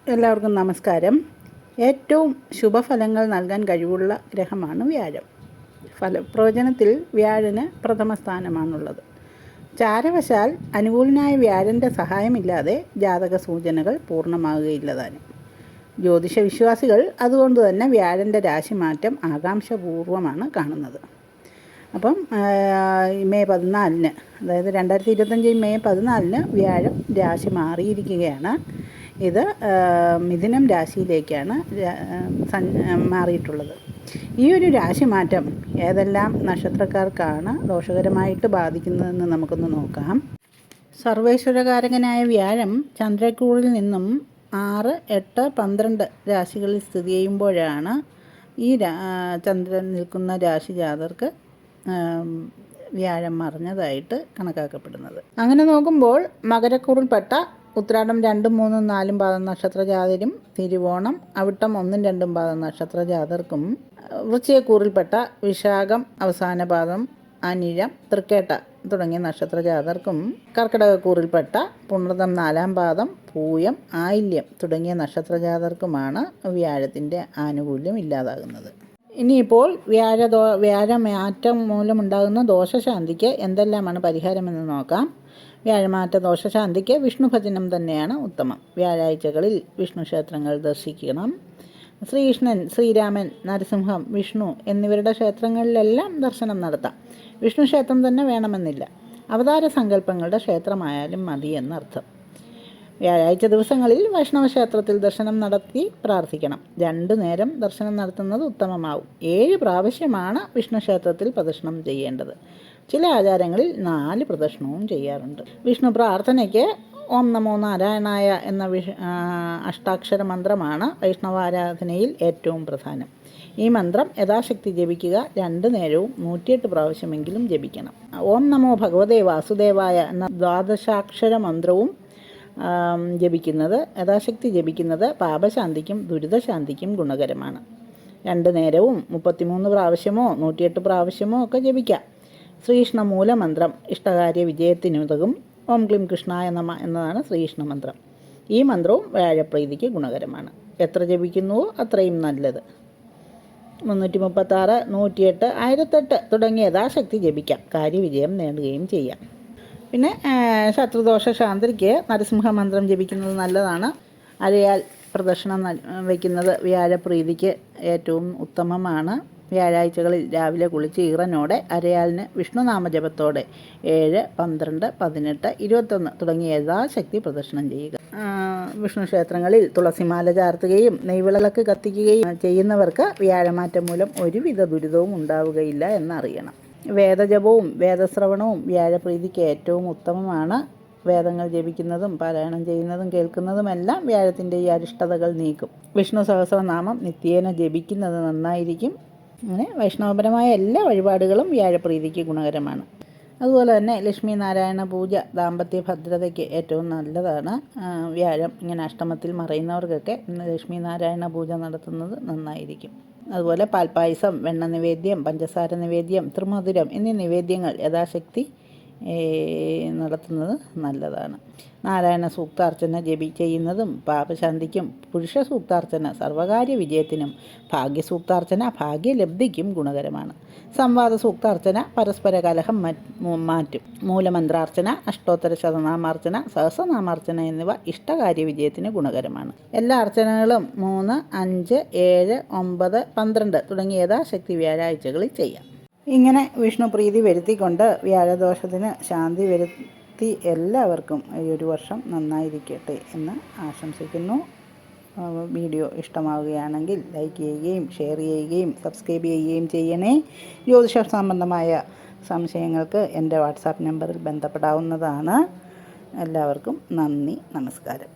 എല്ലാവർക്കും നമസ്കാരം. ഏറ്റവും ശുഭഫലങ്ങൾ നൽകാൻ കഴിവുള്ള ഗ്രഹമാണ് വ്യാഴം. ഫലപ്രവചനത്തിൽ വ്യാഴന് പ്രഥമ സ്ഥാനമാണുള്ളത്. ചാരവശാൽ അനുകൂലനായ വ്യാഴൻ്റെ സഹായമില്ലാതെ ജാതക സൂചനകൾ പൂർണ്ണമാകുകയില്ലതാനും. ജ്യോതിഷ വിശ്വാസികൾ അതുകൊണ്ട് തന്നെ വ്യാഴൻ്റെ രാശിമാറ്റം ആകാംക്ഷപൂർവ്വമാണ് കാണുന്നത്. അപ്പം മെയ് 14, അതായത് 2025 മെയ് 14 വ്യാഴം രാശി മാറിയിരിക്കുകയാണ്. ഇത് മിഥുനം രാശിയിലേക്കാണ് മാറിയിട്ടുള്ളത്. ഈ ഒരു രാശിമാറ്റം ഏതെല്ലാം നക്ഷത്രക്കാർക്കാണ് ദോഷകരമായിട്ട് ബാധിക്കുന്നതെന്ന് നമുക്കൊന്ന് നോക്കാം. സർവേശ്വരകാരകനായ വ്യാഴം ചന്ദ്രക്കൂറിൽ നിന്നും 6, 8, 12 രാശികളിൽ സ്ഥിതി ചെയ്യുമ്പോഴാണ് ഈ ചന്ദ്രൻ നിൽക്കുന്ന രാശി ജാതർക്ക് വ്യാഴം മറിഞ്ഞതായിട്ട് കണക്കാക്കപ്പെടുന്നത്. അങ്ങനെ നോക്കുമ്പോൾ മകരക്കൂറിൽപ്പെട്ട ഉത്രാടം 2, 3, 4 പാദം നക്ഷത്രജാതരും, തിരുവോണം, അവിട്ടം 1, 2 പാദം നക്ഷത്രജാതർക്കും, വൃശ്ചികക്കൂറിൽപ്പെട്ട വിശാഖം അവസാന പാദം, അനിഴം, തൃക്കേട്ട തുടങ്ങിയ നക്ഷത്രജാതർക്കും, കർക്കിടകക്കൂറിൽപ്പെട്ട പുണർതം 4 പാദം, പൂയം, ആയില്യം തുടങ്ങിയ നക്ഷത്രജാതർക്കുമാണ് വ്യാഴത്തിൻ്റെ ആനുകൂല്യം ഇല്ലാതാകുന്നത്. ഇനിയിപ്പോൾ വ്യാഴമാറ്റം മൂലമുണ്ടാകുന്ന ദോഷശാന്തിക്ക് എന്തെല്ലാമാണ് പരിഹാരമെന്ന് നോക്കാം. വ്യാഴമാറ്റ ദോഷശാന്തിക്ക് വിഷ്ണു ഭജനം തന്നെയാണ് ഉത്തമം. വ്യാഴാഴ്ചകളിൽ വിഷ്ണു ക്ഷേത്രങ്ങൾ ദർശിക്കണം. ശ്രീകൃഷ്ണൻ, ശ്രീരാമൻ, നരസിംഹം, വിഷ്ണു എന്നിവരുടെ ക്ഷേത്രങ്ങളിലെല്ലാം ദർശനം നടത്താം. വിഷ്ണു ക്ഷേത്രം തന്നെ വേണമെന്നില്ല, അവതാര സങ്കല്പങ്ങളുടെ ക്ഷേത്രമായാലും മതി എന്നർത്ഥം. വ്യാഴാഴ്ച ദിവസങ്ങളിൽ വൈഷ്ണവ ക്ഷേത്രത്തിൽ ദർശനം നടത്തി പ്രാർത്ഥിക്കണം. 2 നേരം ദർശനം നടത്തുന്നത് ഉത്തമമാവും. 7 പ്രാവശ്യമാണ് വിഷ്ണു ക്ഷേത്രത്തിൽ പ്രദക്ഷിണം ചെയ്യേണ്ടത്. ചില ആചാരങ്ങളിൽ 4 പ്രദക്ഷിണവും ചെയ്യാറുണ്ട്. വിഷ്ണു പ്രാർത്ഥനയ്ക്ക് ഓം നമോ നാരായണായ എന്ന അഷ്ടാക്ഷര മന്ത്രമാണ് വൈഷ്ണവാരാധനയിൽ ഏറ്റവും പ്രധാനം. ഈ മന്ത്രം യഥാശക്തി ജപിക്കുക. 2 നേരവും 108 പ്രാവശ്യമെങ്കിലും ജപിക്കണം. ഓം നമോ ഭഗവതേ വാസുദേവായ എന്ന ദ്വാദശാക്ഷര മന്ത്രവും യഥാശക്തി ജപിക്കുന്നത് പാപശാന്തിക്കും ദുരിതശാന്തിക്കും ഗുണകരമാണ്. 2 നേരവും 33 പ്രാവശ്യമോ 108 പ്രാവശ്യമോ ഒക്കെ ജപിക്കാം. ശ്രീകൃഷ്ണ മൂലമന്ത്രം ഇഷ്ടകാര്യ വിജയത്തിനുതകും. ഓം ക്ലീം കൃഷ്ണായ നമ എന്നതാണ് ശ്രീകൃഷ്ണ മന്ത്രം. ഈ മന്ത്രവും വ്യാഴപ്രീതിക്ക് ഗുണകരമാണ്. എത്ര ജപിക്കുന്നുവോ അത്രയും നല്ലത്. 336, 108, 1008 തുടങ്ങിയ യഥാശക്തി ജപിക്കാം. കാര്യവിജയം നേടുകയും ചെയ്യാം. പിന്നെ ശത്രുദോഷ ശാന്തിക്ക് നരസിംഹ മന്ത്രം ജപിക്കുന്നത് നല്ലതാണ്. അരയാൽ പ്രദക്ഷിണം വയ്ക്കുന്നത് വ്യാഴപ്രീതിക്ക് ഏറ്റവും ഉത്തമമാണ്. വ്യാഴാഴ്ചകളിൽ രാവിലെ കുളിച്ച് ഈറനോടെ അരയാലിന് വിഷ്ണുനാമജപത്തോടെ 7, 12, 18, 21 തുടങ്ങിയ യഥാശക്തി പ്രദക്ഷിണം ചെയ്യുക. വിഷ്ണു ക്ഷേത്രങ്ങളിൽ തുളസിമാല ചാർത്തുകയും നെയ്വിളക്ക് കത്തിക്കുകയും ചെയ്യുന്നവർക്ക് വ്യാഴമാറ്റം മൂലം ഒരുവിധ ദുരിതവും ഉണ്ടാവുകയില്ല എന്നറിയണം. വേദജപവും വേദശ്രവണവും വ്യാഴപ്രീതിക്ക് ഏറ്റവും ഉത്തമമാണ്. വേദങ്ങൾ ജപിക്കുന്നതും പാരായണം ചെയ്യുന്നതും കേൾക്കുന്നതുമെല്ലാം വ്യാഴത്തിൻ്റെ ഈ അരിഷ്ടതകൾ നീക്കും. വിഷ്ണു സഹസ്രനാമം നിത്യേന ജപിക്കുന്നത് നന്നായിരിക്കും. അങ്ങനെ വൈഷ്ണവപരമായ എല്ലാ വഴിപാടുകളും വ്യാഴപ്രീതിക്ക് ഗുണകരമാണ്. അതുപോലെ തന്നെ ലക്ഷ്മി നാരായണ പൂജ ദാമ്പത്യ ഭദ്രതയ്ക്ക് ഏറ്റവും നല്ലതാണ്. വ്യാഴം ഇങ്ങനെ അഷ്ടമത്തിൽ മറയുന്നവർക്കൊക്കെ ലക്ഷ്മി നാരായണ പൂജ നടത്തുന്നത് നന്നായിരിക്കും. അതുപോലെ പാൽപ്പായസം, വെണ്ണ നിവേദ്യം, പഞ്ചസാര നിവേദ്യം, ത്രിമധുരം എന്നീ നിവേദ്യങ്ങൾ യഥാശക്തി നടത്തുന്നത് നല്ലതാണ്. നാരായണ സൂക്താർച്ചന ചെയ്യുന്നതും പാപശാന്തിക്കും, പുരുഷ സൂക്താർച്ചന സർവകാര്യ വിജയത്തിനും, ഭാഗ്യസൂക്താർച്ചന ഭാഗ്യലബ്ധിക്കും ഗുണകരമാണ്. സംവാദ സൂക്താർച്ചന പരസ്പര കലഹം മാറ്റും. മൂലമന്ത്രാർച്ചന, അഷ്ടോത്തര ശതനാമാർച്ചന, സഹസ്രനാമാർച്ചന എന്നിവ ഇഷ്ടകാര്യ വിജയത്തിന് ഗുണകരമാണ്. എല്ലാ അർച്ചനകളും 3, 5, 7, 9, 12 തുടങ്ങിയ യഥാശക്തി വ്യാഴാഴ്ചകളിൽ ചെയ്യാം. ഇങ്ങനെ വിഷ്ണു പ്രീതി വരുത്തിക്കൊണ്ട് വ്യാഴദോഷത്തിന് ശാന്തി വരുത്തി എല്ലാവർക്കും ഈ ഒരു വർഷം നന്നായിരിക്കട്ടെ എന്ന് ആശംസിക്കുന്നു. വീഡിയോ ഇഷ്ടമാവുകയാണെങ്കിൽ ലൈക്ക് ചെയ്യുകയും ഷെയർ ചെയ്യുകയും സബ്സ്ക്രൈബ് ചെയ്യുകയും ചെയ്യണേ. ജ്യോതിഷ സംബന്ധമായ സംശയങ്ങൾക്ക് എൻ്റെ വാട്സാപ്പ് നമ്പറിൽ ബന്ധപ്പെടാവുന്നതാണ്. എല്ലാവർക്കും നന്ദി, നമസ്കാരം.